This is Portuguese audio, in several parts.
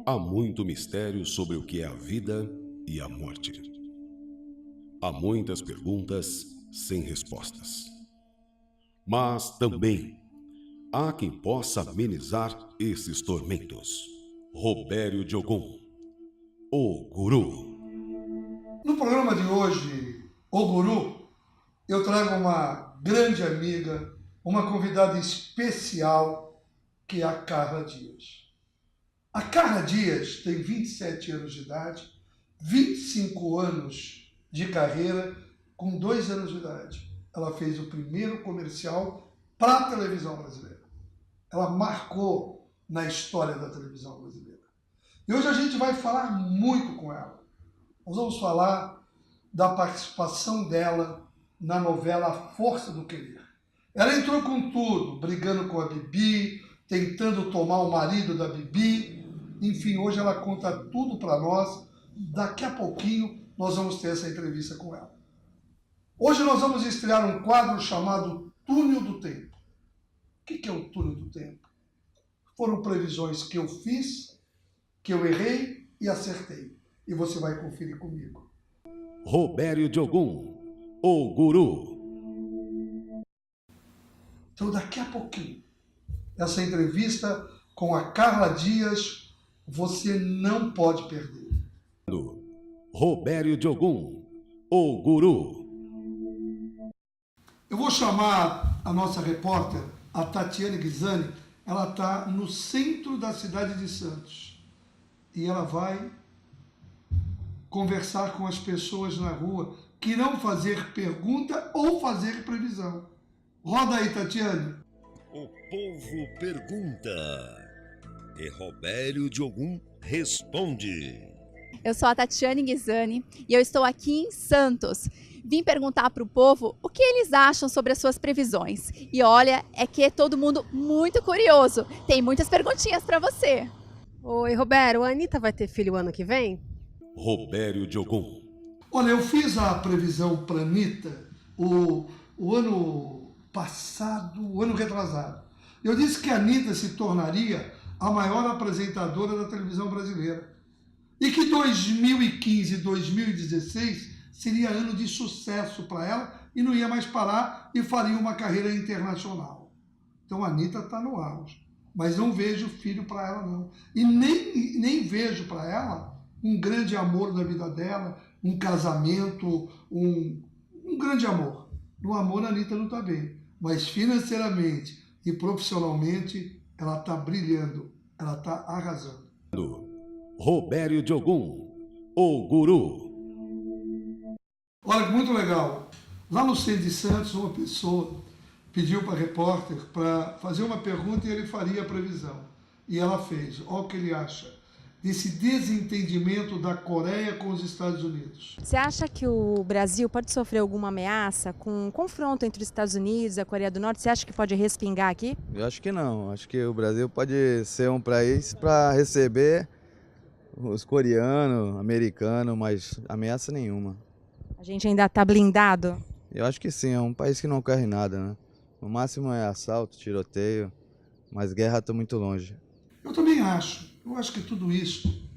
Há muito mistério sobre o que é a vida e a morte. Há muitas perguntas sem respostas. Mas também há quem possa amenizar esses tormentos. Robério de Ogum, o Guru. No programa de hoje, O Guru, eu trago uma grande amiga, uma convidada especial, que é a Carla Dias. A Carla Dias tem 27 anos de idade, 25 anos de carreira, com 2 anos de idade. Ela fez o primeiro comercial para a televisão brasileira. Ela marcou na história da televisão brasileira. E hoje a gente vai falar muito com ela. Nós vamos falar da participação dela na novela A Força do Querer. Ela entrou com tudo, brigando com a Bibi, tentando tomar o marido da Bibi. Enfim, hoje ela conta tudo para nós. Daqui a pouquinho nós vamos ter essa entrevista com ela. Hoje nós vamos estrear um quadro chamado Túnel do Tempo. O que é o Túnel do Tempo? Foram previsões que eu fiz, que eu errei e acertei. E você vai conferir comigo. Robério de Ogum, o Guru. Então, daqui a pouquinho, essa entrevista com a Carla Dias, você não pode perder. Robério de Ogum, o Guru. Eu vou chamar a nossa repórter, a Tatiane Ghisani. Ela está no centro da cidade de Santos. E ela vai conversar com as pessoas na rua que irão fazer pergunta ou fazer previsão. Roda aí, Tatiane. O povo pergunta e Robério de Ogum responde. Eu sou a Tatiane Ghisani e eu estou aqui em Santos. Vim perguntar para o povo o que eles acham sobre as suas previsões. E olha, é que é todo mundo muito curioso. Tem muitas perguntinhas para você. Oi, Robério, a Anitta vai ter filho ano que vem? Robério de Ogum. Olha, eu fiz a previsão para a Anitta o ano passado, o ano retrasado. Eu disse que a Anitta se tornaria a maior apresentadora da televisão brasileira. E que 2015 e 2016 seria ano de sucesso para ela e não ia mais parar e faria uma carreira internacional. Então a Anitta está no auge. Mas não vejo filho para ela, não. E nem vejo para ela um grande amor da vida dela, um casamento, um grande amor. No amor a Anitta não está bem. Mas financeiramente e profissionalmente ela está brilhando, ela está arrasando. Robério de Ogum, o Guru. Olha, muito legal. Lá no centro de Santos, uma pessoa pediu para a repórter para fazer uma pergunta e ele faria a previsão. E ela fez. Olha o que ele acha desse desentendimento da Coreia com os Estados Unidos. Você acha que o Brasil pode sofrer alguma ameaça com um confronto entre os Estados Unidos e a Coreia do Norte? Você acha que pode respingar aqui? Eu acho que não. Acho que o Brasil pode ser um país para receber os coreanos, americanos, mas ameaça nenhuma. A gente ainda está blindado? Eu acho que sim, é um país que não corre nada, né? No máximo é assalto, tiroteio, mas guerra está muito longe. Eu também acho. Eu acho que tudo isso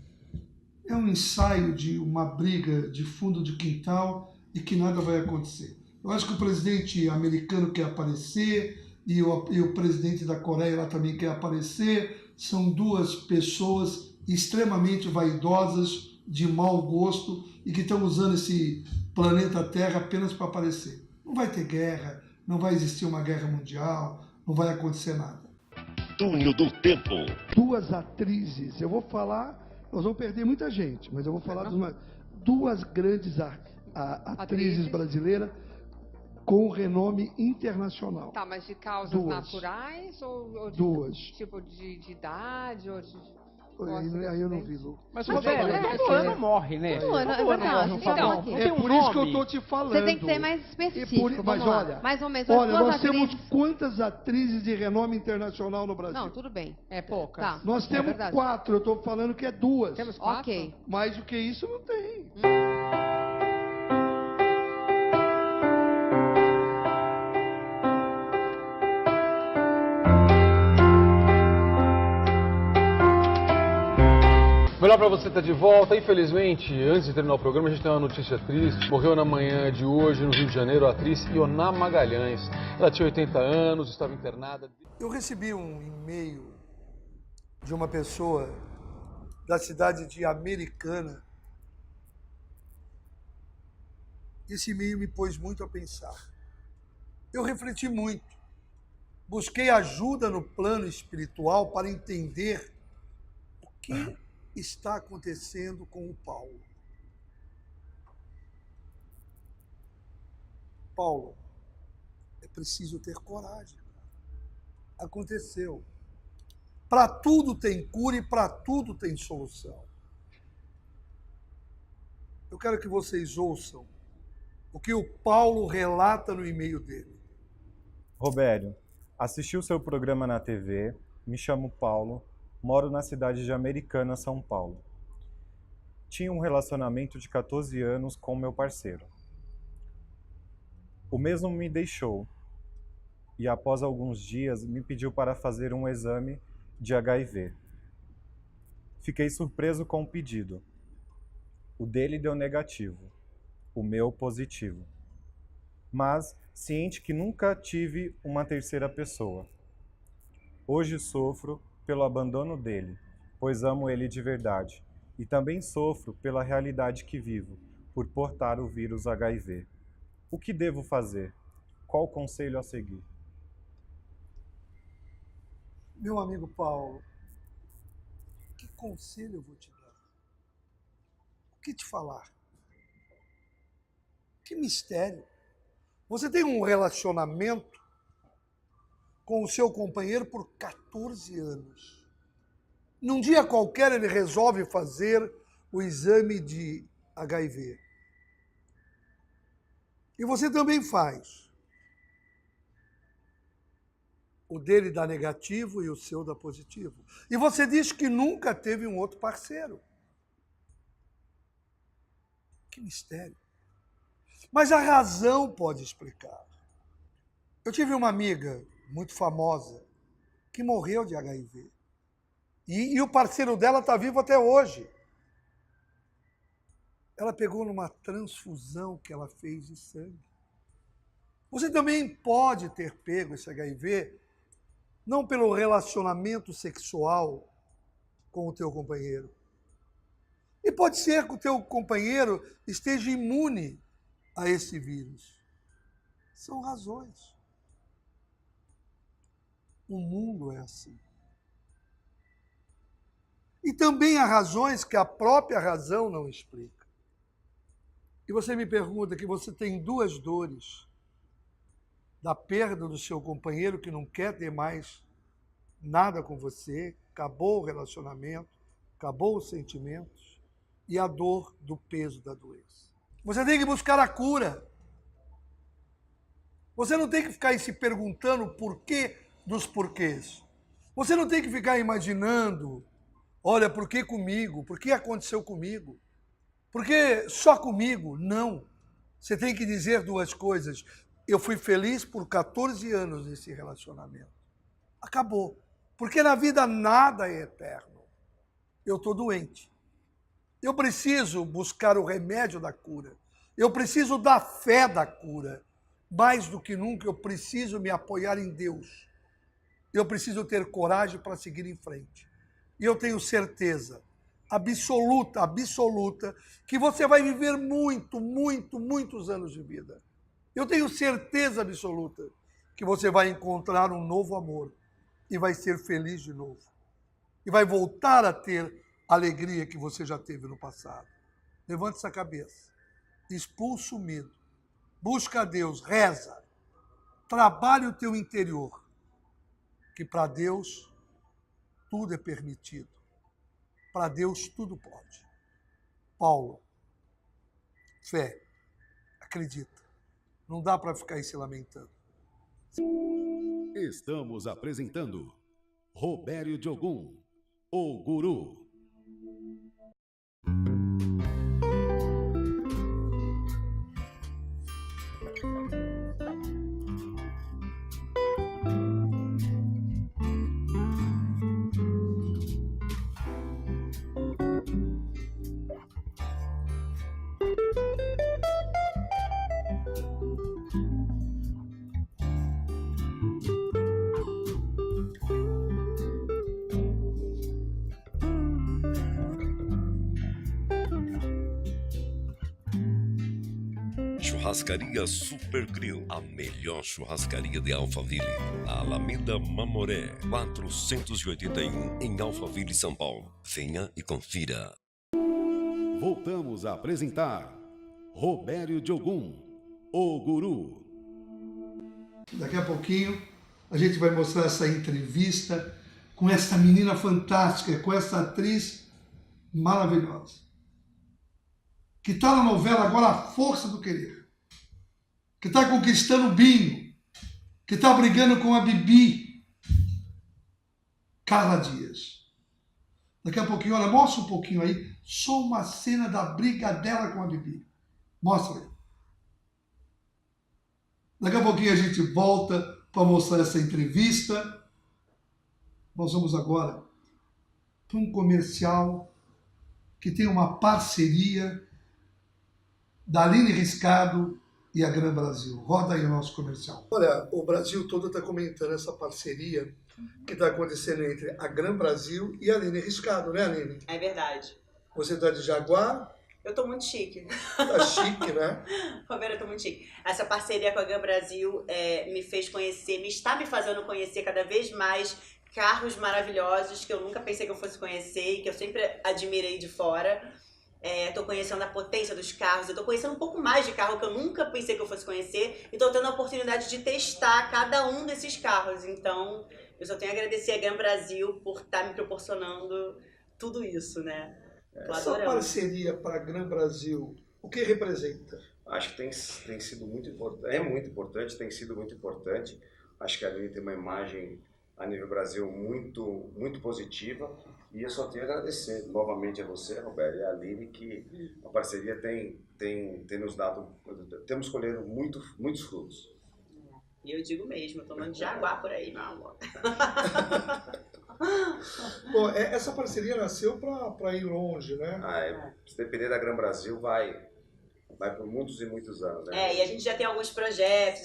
é um ensaio de uma briga de fundo de quintal e que nada vai acontecer. Eu acho que o presidente americano quer aparecer e o presidente da Coreia lá também quer aparecer. São duas pessoas extremamente vaidosas, de mau gosto e que estão usando esse planeta Terra apenas para aparecer. Não vai ter guerra, não vai existir uma guerra mundial, não vai acontecer nada. Túnel do Tempo. Duas atrizes, eu vou falar, nós vamos perder muita gente, mas eu vou falar de duas grandes atrizes brasileiras com renome internacional. Tá, mas de causas Duas. naturais ou de Duas. tipo de idade ou de... Aí eu não vi, Lu. Mas o Robério, todo ano morre, né? Todo ano, é verdade. Então, É por isso que eu estou te falando. Você tem que ser mais específico. Mas Vamos lá. olha, Mais ou menos. olha, duas nós temos atrizes. quantas atrizes de renome internacional no Brasil? Não, tudo bem. É poucas. Tá. Nós É temos verdade. 4, eu estou falando que é 2. Temos 4? Ok. Mais do que isso não tem. Melhor pra você estar de volta. Infelizmente, antes de terminar o programa, a gente tem uma notícia triste. Morreu na manhã de hoje, no Rio de Janeiro, a atriz Ioná Magalhães. Ela tinha 80 anos, estava internada. Eu recebi um e-mail de uma pessoa da cidade de Americana. Esse e-mail me pôs muito a pensar. Eu refleti muito. Busquei ajuda no plano espiritual para entender o que está acontecendo com o Paulo. Paulo, é preciso ter coragem. Aconteceu. Para tudo tem cura e para tudo tem solução. Eu quero que vocês ouçam o que o Paulo relata no e-mail dele. Robério, assisti o seu programa na TV, me chamo Paulo, moro na cidade de Americana, São Paulo. Tinha um relacionamento de 14 anos com meu parceiro. O mesmo me deixou e após alguns dias me pediu para fazer um exame de HIV. Fiquei surpreso com o pedido. O dele deu negativo, o meu positivo. Mas ciente que nunca tive uma terceira pessoa. Hoje sofro pelo abandono dele, pois amo ele de verdade, e também sofro pela realidade que vivo, por portar o vírus HIV. O que devo fazer? Qual conselho a seguir? Meu amigo Paulo, que conselho eu vou te dar? O que te falar? Que mistério! Você tem um relacionamento com o seu companheiro por 14 anos. Num dia qualquer ele resolve fazer o exame de HIV. E você também faz. O dele dá negativo e o seu dá positivo. E você diz que nunca teve um outro parceiro. Que mistério. Mas a razão pode explicar. Eu tive uma amiga muito famosa que morreu de HIV. E o parceiro dela está vivo até hoje. Ela pegou numa transfusão que ela fez de sangue. Você também pode ter pego esse HIV não pelo relacionamento sexual com o teu companheiro. E pode ser que o teu companheiro esteja imune a esse vírus. São razões. O mundo é assim. E também há razões que a própria razão não explica. E você me pergunta que você tem duas dores. Da perda do seu companheiro que não quer ter mais nada com você, acabou o relacionamento, acabou os sentimentos, e a dor do peso da doença. Você tem que buscar a cura. Você não tem que ficar aí se perguntando o porquê dos porquês. Você não tem que ficar imaginando, olha, por que comigo? Por que aconteceu comigo? Por que só comigo? Não. Você tem que dizer duas coisas. Eu fui feliz por 14 anos nesse relacionamento. Acabou. Porque na vida nada é eterno. Eu estou doente. Eu preciso buscar o remédio da cura. Eu preciso da fé da cura. Mais do que nunca, eu preciso me apoiar em Deus. Eu preciso ter coragem para seguir em frente. E eu tenho certeza absoluta, absoluta, que você vai viver muitos anos de vida. Eu tenho certeza absoluta que você vai encontrar um novo amor e vai ser feliz de novo. E vai voltar a ter a alegria que você já teve no passado. Levante essa cabeça. Expulsa o medo. Busca a Deus. Reza. Trabalhe o teu interior. Que para Deus tudo é permitido. Para Deus tudo pode. Paulo, fé, acredita. Não dá para ficar aí se lamentando. Estamos apresentando Robério Diogun, o Guru. Churrascaria Super Grill, a melhor churrascaria de Alphaville. Alameda Mamoré, 481 em Alphaville, São Paulo. Venha e confira. Voltamos a apresentar Robério Diogun, o Guru. Daqui a pouquinho a gente vai mostrar essa entrevista com essa menina fantástica, com essa atriz maravilhosa, que está na novela agora A Força do Querer, que está conquistando o Binho, que está brigando com a Bibi, Carla Dias. Daqui a pouquinho, olha, mostra um pouquinho aí, só uma cena da briga dela com a Bibi. Mostra aí. Daqui a pouquinho a gente volta para mostrar essa entrevista. Nós vamos agora para um comercial que tem uma parceria da Aline Riscado e a Gran Brasil. Roda aí o nosso comercial. Olha, o Brasil todo está comentando essa parceria que está acontecendo entre a Gran Brasil e a Aline Riscado, né, Aline? É verdade. Você está de Jaguar? Eu tô muito chique. Tá chique, né? Roberto, eu tô muito chique. Essa parceria com a Gran Brasil me fez conhecer, está me fazendo conhecer cada vez mais carros maravilhosos que eu nunca pensei que eu fosse conhecer e que eu sempre admirei de fora. Tô conhecendo a potência dos carros, eu tô conhecendo um pouco mais de carro que eu nunca pensei que eu fosse conhecer e tô tendo a oportunidade de testar cada um desses carros. Então, eu só tenho a agradecer a Gran Brasil por estar me proporcionando tudo isso, né? Essa parceria para a Gran Brasil, o que representa? Acho que tem sido muito importante, é muito importante, tem sido muito importante. Acho que a Aline tem uma imagem a nível Brasil muito, muito positiva e eu só tenho a agradecer novamente a você, Roberto, e a Aline, que a parceria tem nos dado, temos colhido muitos frutos. E eu digo mesmo, eu tô andando de Jaguar por aí, meu amor. Bom, essa parceria nasceu para ir longe, né? Se depender da Gran Brasil, vai por muitos e muitos anos. Né? E a gente já tem alguns projetos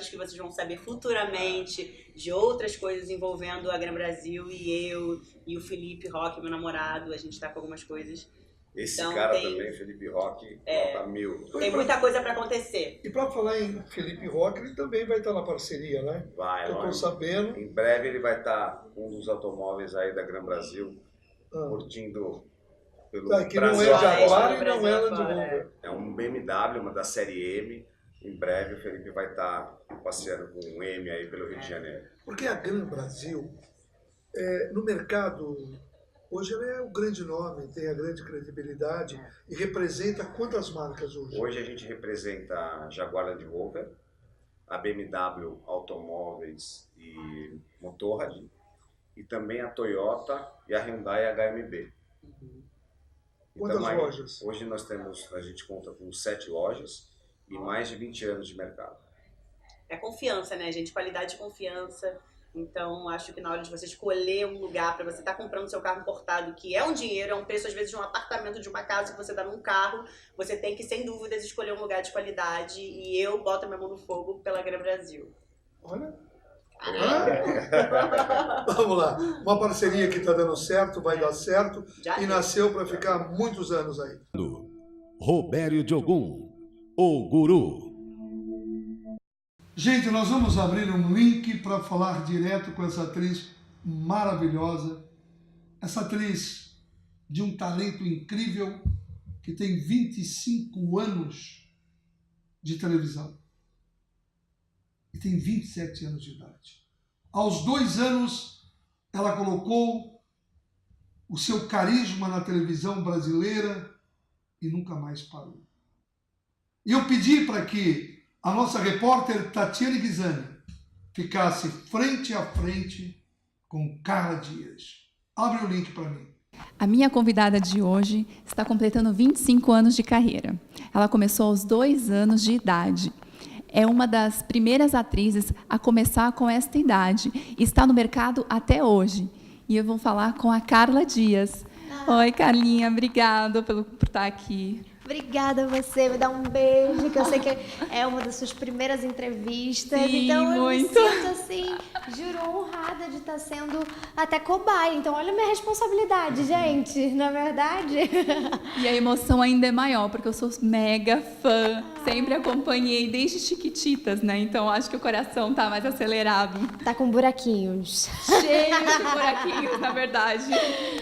que vocês vão saber futuramente, de outras coisas envolvendo a Gran Brasil e eu, e o Felipe Roque, meu namorado, a gente tá com algumas coisas. Esse então, cara também, Felipe Roque, nota 1000. Tem muita coisa para acontecer. E para falar em Felipe Roque, ele também vai estar na parceria, né? Vai, eu tô sabendo. Em breve ele vai estar com um dos automóveis aí da Gran Brasil, curtindo pelo que Brasil. Não é Jaguar e não é Land Rover. É um BMW, uma da série M. Em breve o Felipe vai estar passeando com um M aí pelo Rio de Janeiro. Porque a Gran Brasil, no mercado, hoje ela é o grande nome, tem a grande credibilidade e representa quantas marcas hoje? Hoje a gente representa a Jaguar Land Rover, a BMW Automóveis e Motorrad, e também a Toyota e a Hyundai HMB. Quantas então, lojas? Hoje a gente conta com 7 lojas e mais de 20 anos de mercado. É confiança, né, gente? Qualidade e confiança. Então, acho que na hora de você escolher um lugar para você estar comprando seu carro importado, que é um dinheiro, é um preço às vezes de um apartamento, de uma casa que você dá num carro, você tem que, sem dúvidas, escolher um lugar de qualidade. E eu boto a minha mão no fogo pela Gran Brasil. Olha. Vamos lá. Uma parceria que está dando certo, vai dar certo e nasceu para ficar muitos anos aí. Robério Diogun, o Guru. Gente, nós vamos abrir um link para falar direto com essa atriz maravilhosa, essa atriz de um talento incrível que tem 25 anos de televisão e tem 27 anos de idade. Aos 2 anos, ela colocou o seu carisma na televisão brasileira e nunca mais parou. E eu pedi para que a nossa repórter Tatiane Ghisani ficasse frente a frente com Carla Dias. Abre o link para mim. A minha convidada de hoje está completando 25 anos de carreira. Ela começou aos 2 anos de idade. É uma das primeiras atrizes a começar com esta idade e está no mercado até hoje. E eu vou falar com a Carla Dias. Oi, Carlinha, obrigada por estar aqui. Obrigada a você, me dá um beijo, que eu sei que é uma das suas primeiras entrevistas. Sim, então eu muito. me sinto assim, juro, honrada de estar sendo até cobaia. Então olha a minha responsabilidade, gente, não é verdade? E a emoção ainda é maior, porque eu sou mega fã. Sempre acompanhei desde Chiquititas, né? Então acho que o coração tá mais acelerado. Tá com buraquinhos. Cheio de buraquinhos, na verdade.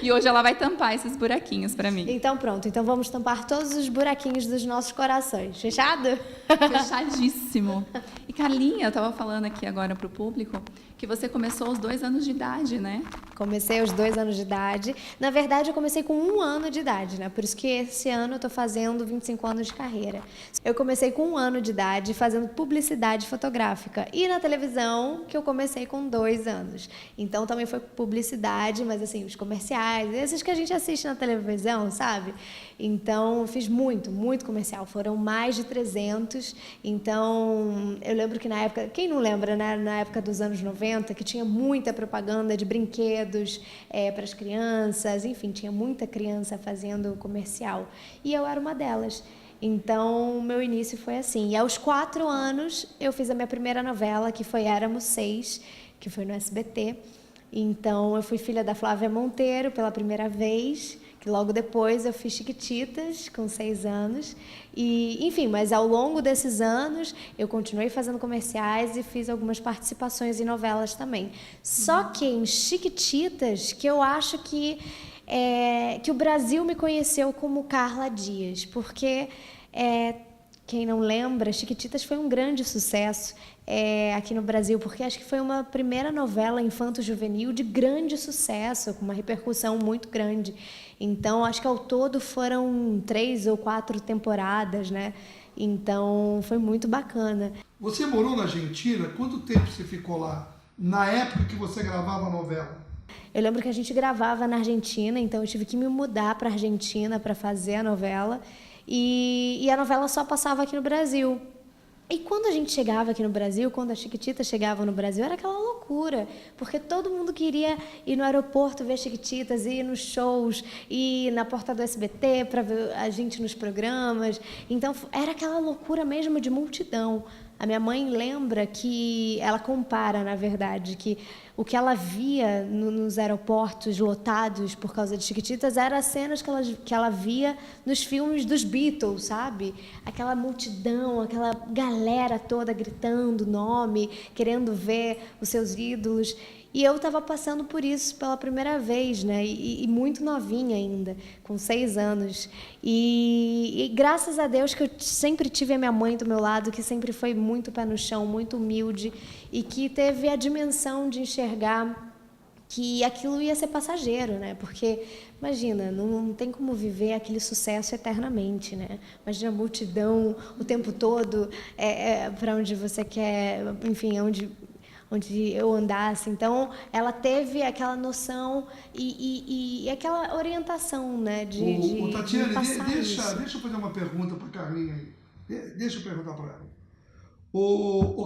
E hoje ela vai tampar esses buraquinhos pra mim. Então pronto, então vamos tampar todos os buraquinhos dos nossos corações. Fechado? Fechadíssimo. E Carlinha, eu tava falando aqui agora pro público que você começou aos 2 anos de idade, né? Comecei aos 2 anos de idade. Na verdade, eu comecei com 1 ano de idade, né? Por isso que esse ano eu tô fazendo 25 anos de carreira. Eu comecei com 1 ano de idade fazendo publicidade fotográfica. E na televisão, que eu comecei com 2 anos. Então, também foi publicidade, mas assim, os comerciais, esses que a gente assiste na televisão, sabe? Então, eu fiz muito comercial. Foram mais de 300. Então, eu lembro que na época... Quem não lembra, né? Na época dos anos 90, que tinha muita propaganda de brinquedos para as crianças. Enfim, tinha muita criança fazendo comercial. E eu era uma delas. Então, meu início foi assim. E aos 4 anos, eu fiz a minha primeira novela, que foi Éramos 6, que foi no SBT. Então, eu fui filha da Flávia Monteiro pela primeira vez, que logo depois eu fiz Chiquititas, com 6 anos. E, enfim, mas ao longo desses anos, eu continuei fazendo comerciais e fiz algumas participações em novelas também. Só que em Chiquititas, que eu acho que o Brasil me conheceu como Carla Dias, porque, quem não lembra, Chiquititas foi um grande sucesso aqui no Brasil, porque acho que foi uma primeira novela infanto-juvenil de grande sucesso, com uma repercussão muito grande. Então, acho que ao todo foram 3 ou 4 temporadas, né? Então, foi muito bacana. Você morou na Argentina? Quanto tempo você ficou lá? Na época que você gravava a novela? Eu lembro que a gente gravava na Argentina, então eu tive que me mudar para a Argentina para fazer a novela. E a novela só passava aqui no Brasil. E quando a gente chegava aqui no Brasil, quando a Chiquitita chegava no Brasil, era aquela loucura, porque todo mundo queria ir no aeroporto ver Chiquititas, ir nos shows, ir na porta do SBT para ver a gente nos programas. Então, era aquela loucura mesmo de multidão. A minha mãe lembra que ela compara, na verdade, que o que ela via nos aeroportos lotados por causa de Chiquititas eram as cenas que ela via nos filmes dos Beatles, sabe? Aquela multidão, aquela galera toda gritando nome, querendo ver os seus ídolos. E eu estava passando por isso pela primeira vez, né? E muito novinha ainda, com 6 anos. E graças a Deus que eu sempre tive a minha mãe do meu lado, que sempre foi muito pé no chão, muito humilde, e que teve a dimensão de enxergar que aquilo ia ser passageiro, né? Porque, imagina, não tem como viver aquele sucesso eternamente, né? Imagina a multidão o tempo todo, para onde você quer, enfim, onde eu andasse. Então, ela teve aquela noção e aquela orientação, né, de Tatiane, passar deixa eu fazer uma pergunta para a Carlinha aí. Deixa eu perguntar para ela.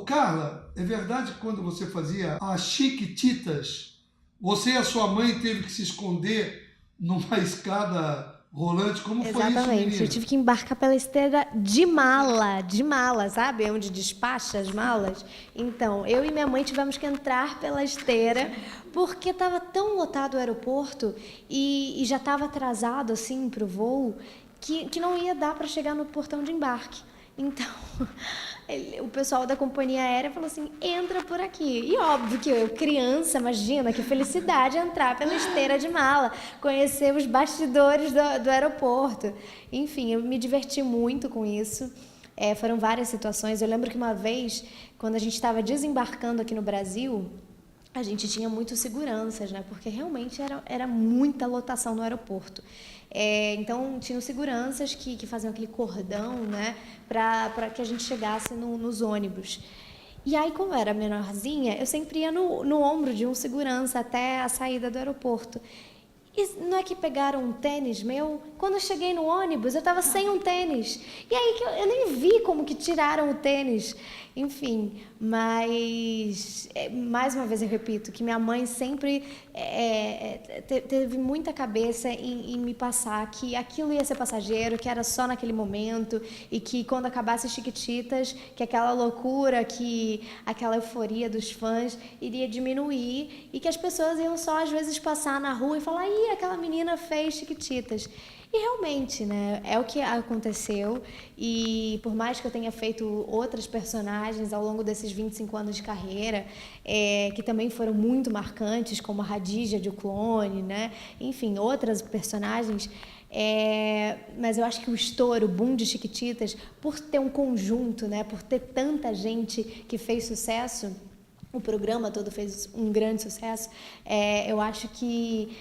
Carla, é verdade que quando você fazia as Chiquititas, você e a sua mãe teve que se esconder numa escada rolante? Como foi isso, menina? Exatamente, eu tive que embarcar pela esteira de mala, sabe? Onde despacha as malas. Então, eu e minha mãe tivemos que entrar pela esteira, porque estava tão lotado o aeroporto e já estava atrasado, assim, para o voo, que não ia dar para chegar no portão de embarque. Então, o pessoal da companhia aérea falou assim, entra por aqui. E óbvio que eu, criança, imagina que felicidade entrar pela esteira de mala, conhecer os bastidores do aeroporto. Enfim, eu me diverti muito com isso. Foram várias situações. Eu lembro que uma vez, quando a gente estava desembarcando aqui no Brasil, a gente tinha muitos seguranças, né? Porque realmente era muita lotação no aeroporto. Então, tinham seguranças que faziam aquele cordão, né, para que a gente chegasse nos ônibus. E aí, como eu era menorzinha, eu sempre ia no ombro de um segurança até a saída do aeroporto. E não é que pegaram um tênis meu? Quando eu cheguei no ônibus, eu estava sem um tênis. E aí eu nem vi como que tiraram o tênis. Enfim, mas mais uma vez eu repito que minha mãe sempre teve muita cabeça em me passar que aquilo ia ser passageiro, que era só naquele momento e que quando acabasse Chiquititas, que aquela loucura, que aquela euforia dos fãs iria diminuir e que as pessoas iam só às vezes passar na rua e falar: ih, aquela menina fez Chiquititas. E realmente, né, é o que aconteceu, e por mais que eu tenha feito outras personagens ao longo desses 25 anos de carreira, que também foram muito marcantes, como a Radija de O Clone, né, enfim, outras personagens, mas eu acho que o estouro, o boom de Chiquititas, por ter um conjunto, né, por ter tanta gente que fez sucesso, o programa todo fez um grande sucesso, eu acho que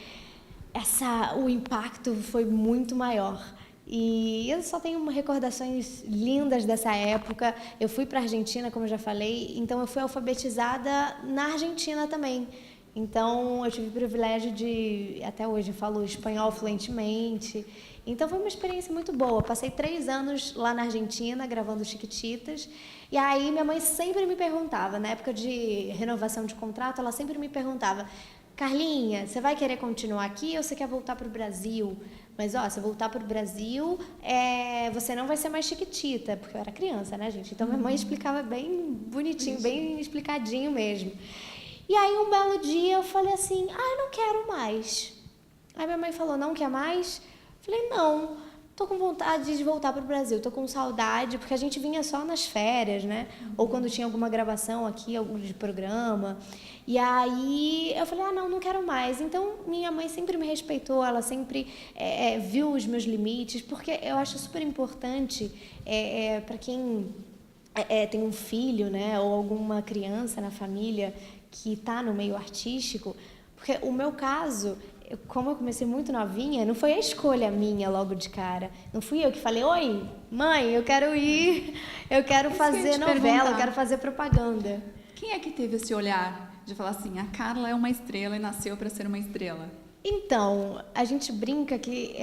o impacto foi muito maior. E eu só tenho recordações lindas dessa época. Eu fui para a Argentina, como eu já falei, então eu fui alfabetizada na Argentina também. Então eu tive o privilégio de, até hoje eu falo espanhol fluentemente. Então foi uma experiência muito boa. Passei 3 anos lá na Argentina gravando Chiquititas. E aí minha mãe sempre me perguntava, na época de renovação de contrato, ela sempre me perguntava: Carlinha, você vai querer continuar aqui ou você quer voltar para o Brasil? Mas, se voltar para o Brasil, você não vai ser mais Chiquitita, porque eu era criança, né, gente? Então, minha mãe explicava bem bonitinho, bem explicadinho mesmo. E aí, um belo dia, eu falei assim: eu não quero mais. Aí minha mãe falou: não quer mais? Eu falei: não, tô com vontade de voltar para o Brasil, tô com saudade, porque a gente vinha só nas férias, né? Ou quando tinha alguma gravação aqui, algum de programa. E aí eu falei: não quero mais. Então minha mãe sempre me respeitou, ela sempre viu os meus limites, porque eu acho super importante para quem tem um filho, né, ou alguma criança na família que está no meio artístico, porque o meu caso, como eu comecei muito novinha, não foi a escolha minha logo de cara. Não fui eu que falei: oi, mãe, eu quero ir, eu quero fazer novela, eu quero fazer propaganda. Quem é que teve esse olhar de falar assim: a Carla é uma estrela e nasceu para ser uma estrela? Então, a gente brinca que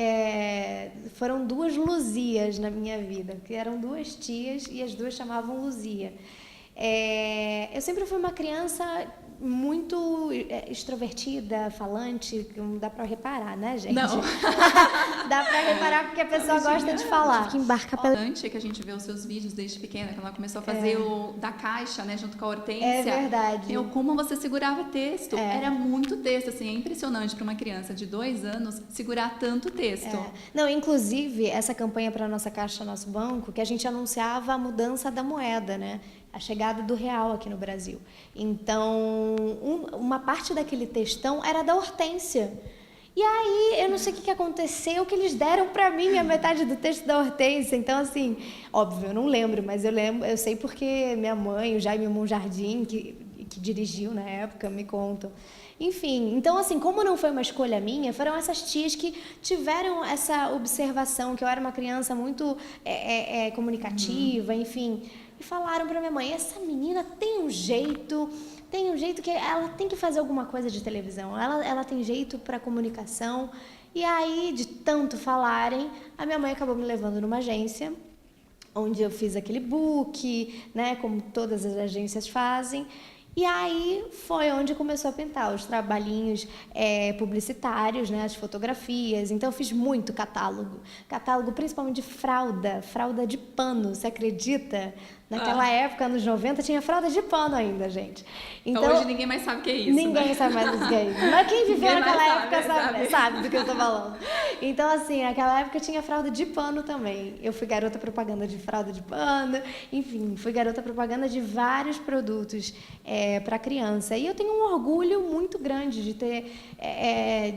foram 2 Luzias na minha vida, que eram 2 tias e as 2 chamavam Luzia. Eu sempre fui uma criança muito extrovertida, falante, não dá pra reparar, né, gente? Não. Dá pra reparar porque a pessoa gosta de falar. Que embarca pela... que a gente vê os seus vídeos desde pequena, quando ela começou a fazer o da Caixa, né, junto com a Hortência. É verdade. Como você segurava texto. Era muito texto, assim, é impressionante para uma criança de 2 anos segurar tanto texto. Não, inclusive, essa campanha para Nossa Caixa, Nosso Banco, que a gente anunciava a mudança da moeda, né? A chegada do real aqui no Brasil. Então, uma parte daquele textão era da Hortência. E aí, eu não sei o que aconteceu, que eles deram para mim a metade do texto da Hortência. Então, assim, óbvio, eu não lembro, mas eu sei porque minha mãe, o Jaime Monjardim, que dirigiu na época, me contam. Enfim, então, assim, como não foi uma escolha minha, foram essas tias que tiveram essa observação, que eu era uma criança muito comunicativa, enfim, e falaram para minha mãe: essa menina tem um jeito que ela tem que fazer alguma coisa de televisão, ela tem jeito para comunicação. E aí, de tanto falarem, a minha mãe acabou me levando numa agência, onde eu fiz aquele book, né, como todas as agências fazem. E aí foi onde começou a pintar os trabalhinhos publicitários, né, as fotografias. Então eu fiz muito catálogo principalmente de fralda de pano, você acredita? Naquela época, anos 90, tinha fralda de pano ainda, gente. Então hoje ninguém mais sabe o que é isso. Ninguém sabe mais o que é isso. Mas quem viveu naquela época sabe do que eu tô falando. Então, assim, naquela época tinha fralda de pano também. Eu fui garota propaganda de fralda de pano, enfim, fui garota propaganda de vários produtos para criança. E eu tenho um orgulho muito grande de ter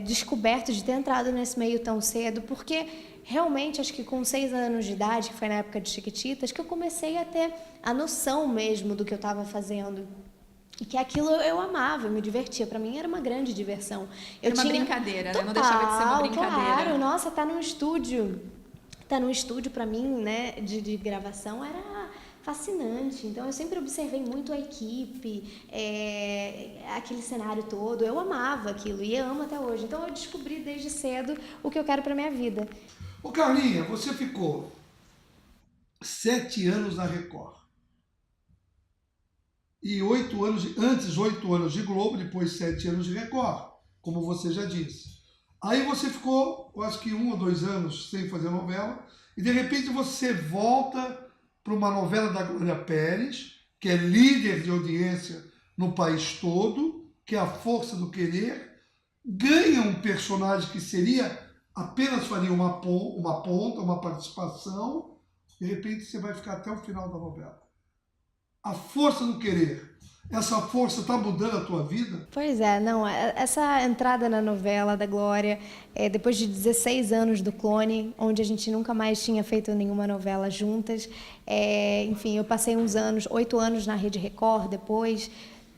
descoberto, de ter entrado nesse meio tão cedo, porque realmente, acho que com 6 anos de idade, que foi na época de Chiquititas, que eu comecei a ter a noção mesmo do que eu estava fazendo. E que aquilo eu amava, eu me divertia. Para mim era uma grande diversão. Era uma brincadeira, né? Não deixava de ser uma brincadeira. Claro, nossa, tá num estúdio para mim, né, de gravação era fascinante. Então eu sempre observei muito a equipe, aquele cenário todo. Eu amava aquilo e eu amo até hoje. Então eu descobri desde cedo o que eu quero para minha vida. Ô Carlinha, você ficou 7 anos na Record. e 8 anos, antes 8 anos de Globo, depois 7 anos de Record, como você já disse. Aí você ficou, eu acho que 1 ou 2 anos sem fazer novela, e de repente você volta para uma novela da Glória Pérez, que é líder de audiência no país todo, que é A Força do Querer, ganha um personagem que apenas faria uma ponta, uma participação, de repente você vai ficar até o final da novela. A Força do Querer. Essa força está mudando a tua vida? Pois é, não, essa entrada na novela da Glória, depois de 16 anos do Clone, onde a gente nunca mais tinha feito nenhuma novela juntas, enfim, eu passei uns anos, 8 anos na Rede Record, depois,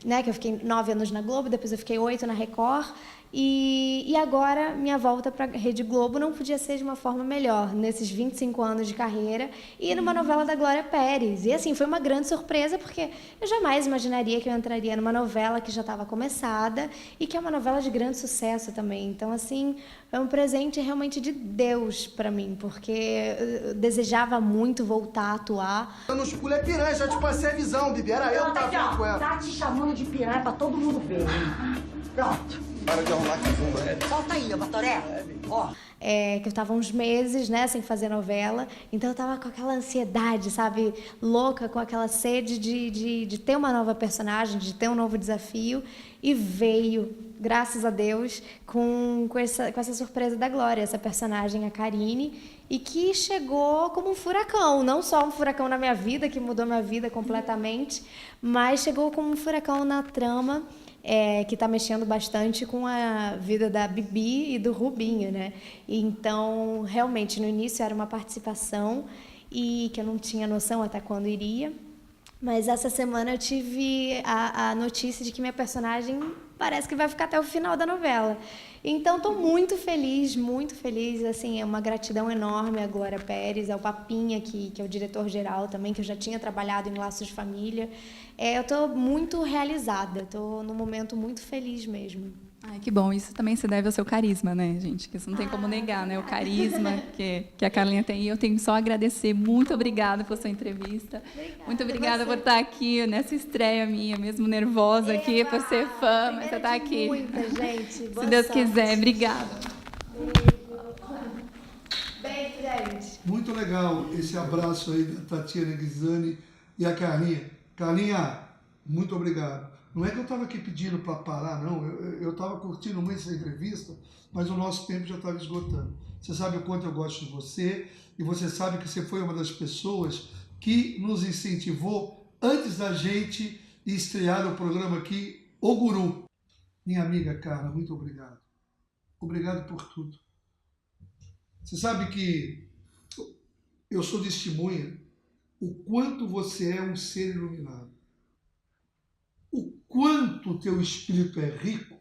né, que eu fiquei 9 anos na Globo, depois eu fiquei 8 na Record, e agora minha volta para a Rede Globo não podia ser de uma forma melhor, nesses 25 anos de carreira e numa novela da Glória Pérez. E assim, foi uma grande surpresa, porque eu jamais imaginaria que eu entraria numa novela que já estava começada e que é uma novela de grande sucesso também. Então, assim, foi um presente realmente de Deus para mim, porque eu desejava muito voltar a atuar. Eu não esculo é piranha, já te passei a visão, Bibi. Era eu que tava falando com ela. Tá te chamando de piranha pra todo mundo ver. Pronto. Para de arrumar cafumba. Solta aí, ô Batoré. Ó. Que eu estava uns meses, né, sem fazer novela, então eu estava com aquela ansiedade, sabe, louca, com aquela sede de ter uma nova personagem, de ter um novo desafio, e veio, graças a Deus, com essa surpresa da Glória, essa personagem, a Karine, e que chegou como um furacão, não só um furacão na minha vida, que mudou minha vida completamente, mas chegou como um furacão na trama, que está mexendo bastante com a vida da Bibi e do Rubinho, né? Então, realmente, no início era uma participação e que eu não tinha noção até quando iria, mas essa semana eu tive a notícia de que minha personagem parece que vai ficar até o final da novela. Então, estou muito feliz, assim, é uma gratidão enorme à Glória Pérez, ao Papinha, que é o diretor-geral também, que eu já tinha trabalhado em Laços de Família. Eu estou muito realizada, estou num momento muito feliz mesmo. Ai, que bom. Isso também se deve ao seu carisma, né, gente? Que isso não tem como negar, né? O carisma que a Carlinha tem. E eu tenho só a agradecer. Muito obrigada pela sua entrevista. Muito obrigada por estar aqui nessa estreia minha, mesmo nervosa aqui, por ser fã, mas você está aqui. Muita gente. Se Deus quiser. Obrigada. Beijo, gente. Muito legal esse abraço aí da Tatiana Ghisani e a Carlinha. Carlinha, muito obrigado. Não é que eu estava aqui pedindo para parar, não. Eu estava curtindo muito essa entrevista, mas o nosso tempo já estava esgotando. Você sabe o quanto eu gosto de você e você sabe que você foi uma das pessoas que nos incentivou antes da gente estrear o programa aqui, O Guru. Minha amiga Carla, muito obrigado. Obrigado por tudo. Você sabe que eu sou testemunha o quanto você é um ser iluminado. O quanto o teu espírito é rico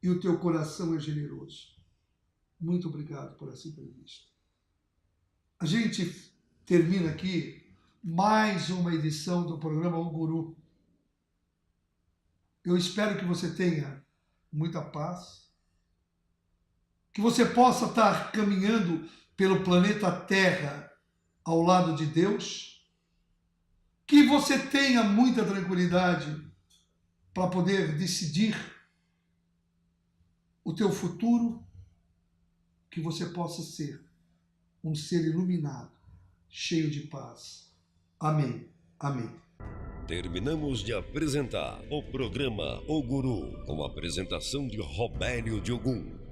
e o teu coração é generoso. Muito obrigado por essa entrevista. A gente termina aqui mais uma edição do programa O Guru. Eu espero que você tenha muita paz, que você possa estar caminhando pelo planeta Terra ao lado de Deus, que você tenha muita tranquilidade para poder decidir o teu futuro, que você possa ser um ser iluminado, cheio de paz. Amém. Amém. Terminamos de apresentar o programa O Guru, com a apresentação de Robério Diogun.